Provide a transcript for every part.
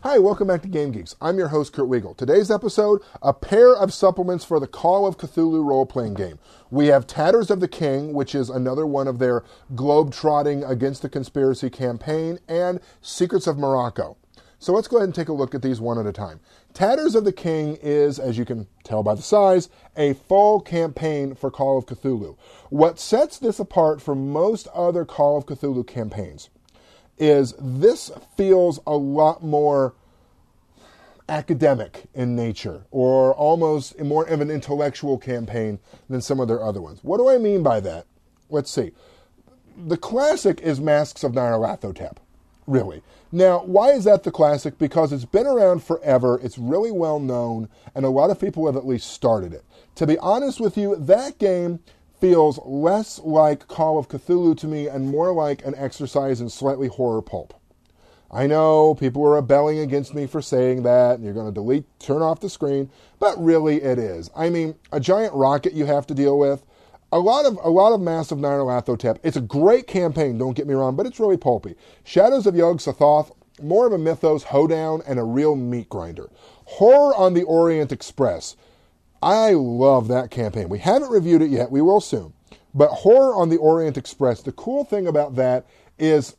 Hi, welcome back to Game Geeks. I'm your host, Kurt Wiegel. Today's episode, a pair of supplements for the Call of Cthulhu role-playing game. We have Tatters of the King, which is another one of their globe-trotting against the conspiracy campaign, and Secrets of Morocco. So let's go ahead and take a look at these one at a time. Tatters of the King is, as you can tell by the size, a full campaign for Call of Cthulhu. What sets this apart from most other Call of Cthulhu campaigns is this feels a lot more academic in nature, or almost more of an intellectual campaign than some of their other ones. What do I mean by that? Let's see. The classic is Masks of Nyarlathotep, really. Now, why is that the classic? Because it's been around forever, it's really well known, and a lot of people have at least started it. To be honest with you, that game feels less like Call of Cthulhu to me and more like an exercise in slightly horror pulp. I know people are rebelling against me for saying that, and you're going to turn off the screen, but really it is. I mean, a giant rocket you have to deal with, a lot of Masks of Nyarlathotep. It's a great campaign, don't get me wrong, but it's really pulpy. Shadows of Yog-Sothoth, more of a mythos hoedown and a real meat grinder. Horror on the Orient Express. I love that campaign. We haven't reviewed it yet. We will soon. But Horror on the Orient Express, the cool thing about that is,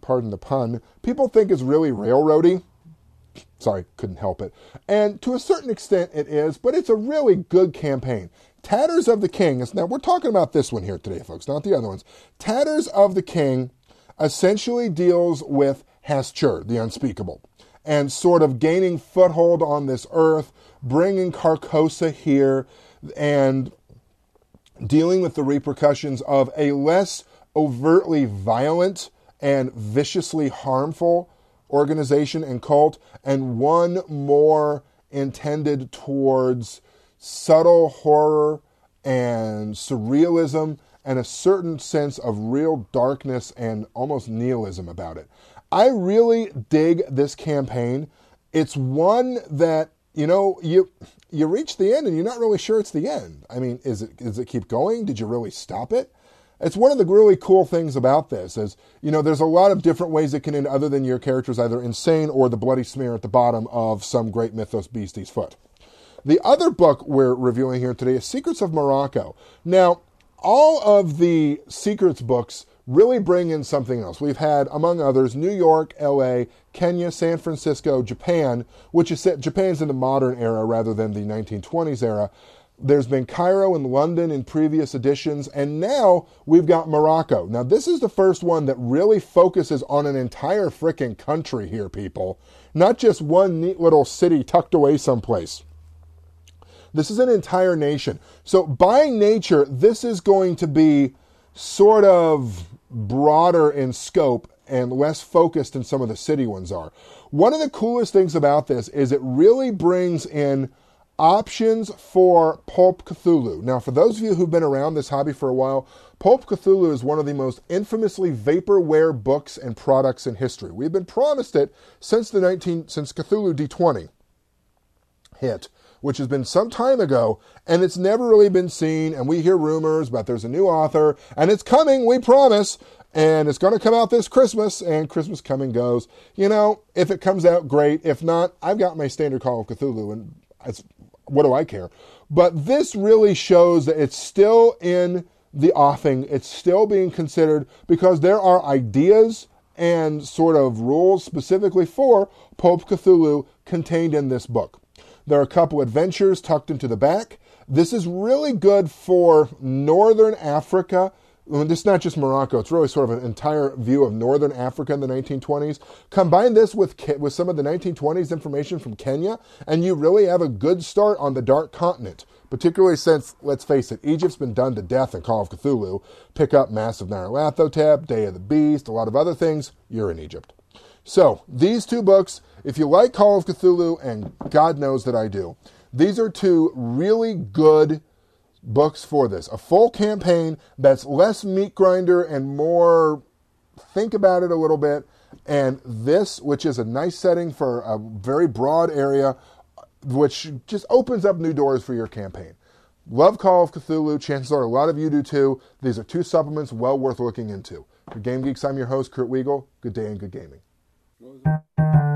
pardon the pun, people think it's really railroady. Sorry, couldn't help it. And to a certain extent it is, but it's a really good campaign. Tatters of the King, now we're talking about this one here today, folks, not the other ones. Tatters of the King essentially deals with Hastur, the unspeakable, and sort of gaining foothold on this earth, bringing Carcosa here, and dealing with the repercussions of a less overtly violent and viciously harmful organization and cult, and one more intended towards subtle horror and surrealism and a certain sense of real darkness and almost nihilism about it. I really dig this campaign. It's one that, you reach the end and you're not really sure it's the end. I mean, does it keep going? Did you really stop it? It's one of the really cool things about this is, there's a lot of different ways it can end other than your character's either insane or the bloody smear at the bottom of some great mythos beastie's foot. The other book we're reviewing here today is Secrets of Morocco. Now, all of the Secrets books really bring in something else. We've had, among others, New York, LA, Kenya, San Francisco, Japan, which is set, Japan's in the modern era rather than the 1920s era. There's been Cairo and London in previous editions, and now we've got Morocco. Now, this is the first one that really focuses on an entire frickin' country here, people. Not just one neat little city tucked away someplace. This is an entire nation. So, by nature, this is going to be sort of broader in scope and less focused than some of the city ones are. One of the coolest things about this is it really brings in options for Pulp Cthulhu. Now, for those of you who've been around this hobby for a while, Pulp Cthulhu is one of the most infamously vaporware books and products in history. We've been promised it since Cthulhu D20 hit, which has been some time ago, and it's never really been seen, and we hear rumors, but there's a new author, and it's coming, we promise, and it's going to come out this Christmas, and Christmas come and goes. If it comes out, great. If not, I've got my standard Call of Cthulhu, and what do I care? But this really shows that it's still in the offing, it's still being considered, because there are ideas and sort of rules specifically for Pulp Cthulhu contained in this book. There are a couple adventures tucked into the back. This is really good for Northern Africa. It's not just Morocco. It's really sort of an entire view of Northern Africa in the 1920s. Combine this with some of the 1920s information from Kenya, and you really have a good start on the Dark Continent, particularly since, let's face it, Egypt's been done to death in Call of Cthulhu. Pick up Masks of Nyarlathotep, Day of the Beast, a lot of other things. You're in Egypt. So, these two books, if you like Call of Cthulhu, and God knows that I do, these are two really good books for this. A full campaign that's less meat grinder and more think about it a little bit. And this, which is a nice setting for a very broad area, which just opens up new doors for your campaign. Love Call of Cthulhu. Chances are a lot of you do too. These are two supplements well worth looking into. For Game Geeks, I'm your host, Kurt Wiegel. Good day and good gaming. What was it?